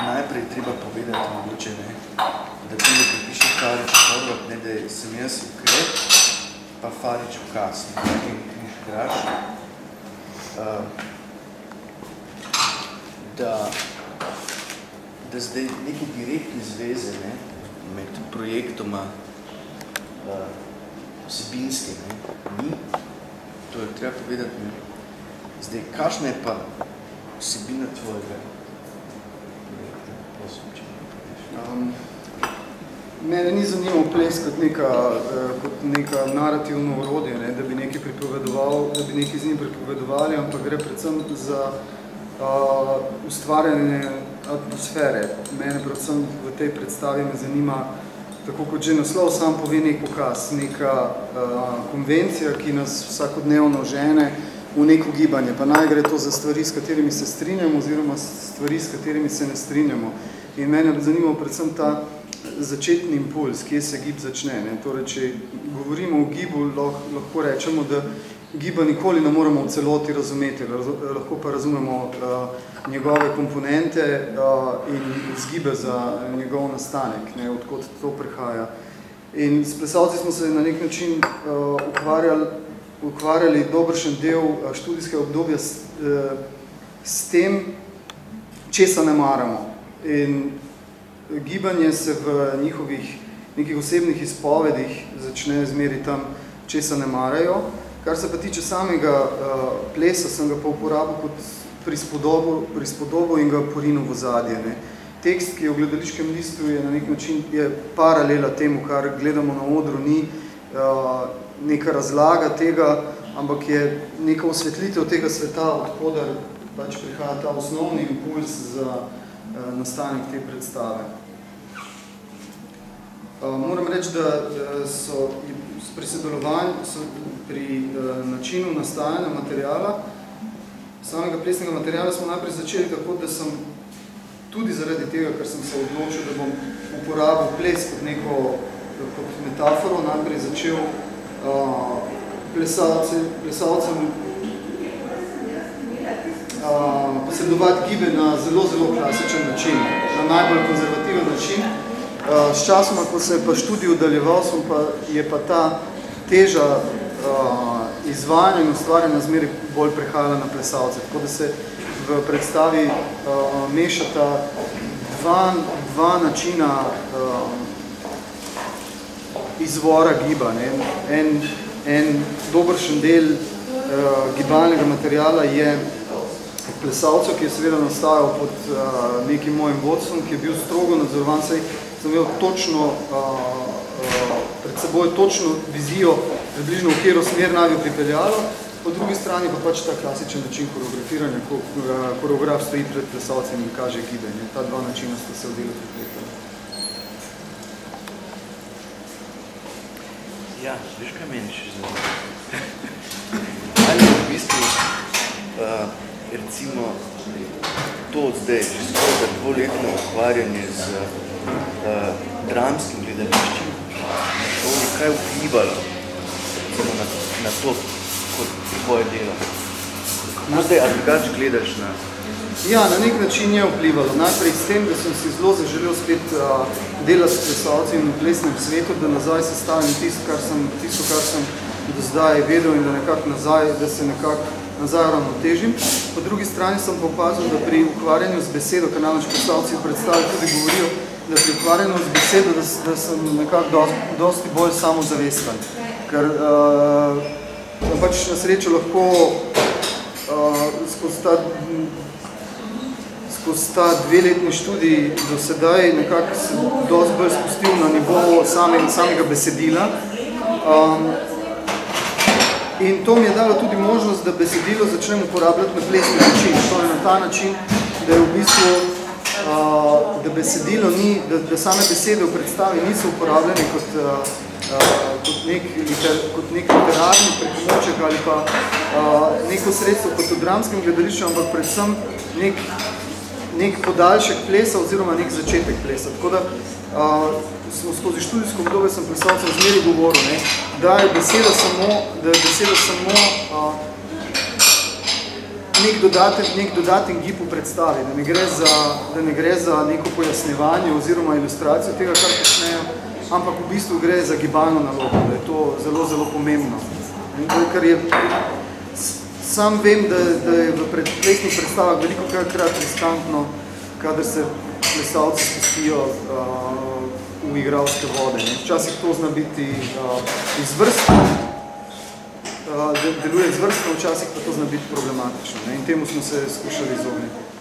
najprej treba povedati mogoče, ne, da tudi pripiše Farič Horvat, ne, da sem jaz ukrep, pa Farič ukaz, ne, in hkrati, da zdaj neke direktne zveze, ne, med projektoma vsebinske, ne, ni, to je treba povedati, ne. Zdaj, kakšna je pa vsebina tvojega projekta? Mene ni zanimal ples kot neka narativno orodje, ne, da bi nekaj pripovedoval, da bi nekaj z njim pripovedovali, ampak gre predvsem za ustvarjanje atmosfere. Mene predvsem v tej predstavi me zanima, tako kot že naslov sam pove, nek pokaz, neka konvencija, ki nas vsakodnevno žene v neko gibanje. Pa naj gre to za stvari, s katerimi se strinjamo, oziroma stvari, s katerimi se ne strinjamo. In mene zanima predvsem ta začetni impuls, kje se gib začne. Ne? Torej, če govorimo o gibu, lahko rečemo, da giba nikoli ne moramo v celoti razumeti, lahko pa razumemo njegove komponente in zgibe za njegov nastanek, ne? Odkot to prihaja. In s plesalci smo se na nek način ukvarjali dobršen del študijskega obdobja s tem, česa ne maramo. In gibanje se v njihovih nekih osebnih izpovedih začne zmeri tam, česa ne marajo. Kar se pa tiče samega plesa, sem ga pa uporabil kot prispodobo in ga porinil v ozadje. Tekst, ki je v gledališkem listu, je na nek način paralela temu, kar gledamo na odru, ni neka razlaga tega, ampak je neka osvetlitev tega sveta, odkudar pač prihaja ta osnovni impuls za nastanek te predstave. Moram reči, da so pri sodelovanju, pri načinu nastajanja materijala, samega plesnega materijala smo najprej začeli tako, da sem tudi zaradi tega, ker sem se odločil, da bom uporabil ples kot metaforo, najprej začel plesalcem posredovati gibe na zelo, zelo klasičen način, na najbolj konzervativen način. S časoma, ko se je pa študij udaljeval, je pa ta teža izvajanja in ustvarjanja zmeri bolj prehajala na plesalce. Tako da se v predstavi mešata dva načina izvora giba. En dobršen del gibalnega materijala je plesalcev, ki je seveda nastajal pod nekim mojim vodstvom, ki je bil strogo nadzorovan, saj sem imel točno pred seboj točno vizijo, približno v katero smer naj bi pripeljalo, po drugi strani pa pač ta klasičen način koreografiranja, ko koreograf stoji pred plesalcem in kaže gibanje. Ta dva načina sta se v delu pripletala. Ja, veš, kaj meni še zanima? Ali v bistvu, recimo, to zdaj, že skoraj dvoletno ukvarjanje z dramskim gledališčem, to je kaj vplivalo na to, kot tvoje delo? No, zdaj, ali drugače gledaš na... Ja, na nek način je vplivalo. Najprej s tem, da sem si zelo zaželel spet delati s plesalci in v plesnem svetu, da nazaj sestavim tisto, kar sem do zdaj vedel in da se nekako nazaj ravnotežim. Po drugi strani sem pa opazil, da pri ukvarjanju z besedo, ker namreč plesalci v predstavi tudi govorijo, da pri ukvarjanju z besedo, da sem nekako dosti bolj samozavesten. Ker pač na srečo lahko skozi ta dveletni študij do sedaj nekako se dosti bolj spustil na nivo samega besedila. In to mi je dalo tudi možnost, da besedilo začnem uporabljati na plesni način. To je na ta način, da je v bistvu, da besedilo ni, da same besede v predstavi niso uporabljene kot nek literarni pripomoček ali pa neko sredstvo kot v dramskem gledališču, ampak predvsem nek podaljšek plesa oziroma nek začetek plesa. Tako da smo skozi študijsko obdobje sem plesalcem zmeri govoril, da je beseda samo nek dodaten gib v predstavi, da ne gre za neko pojasnevanje oziroma ilustracijo tega, kar počnejo, ampak v bistvu gre za gibalno nalogo, da je to zelo, zelo pomembno. Ker je, sam vem, da je v plesnih predstavah veliko krat riskantno, kadar se plesalci spustijo v igralske vode. Včasih to zna biti izvrstno, deluje izvrstno, včasih pa to zna biti problematično. In temu smo se skušali izogniti.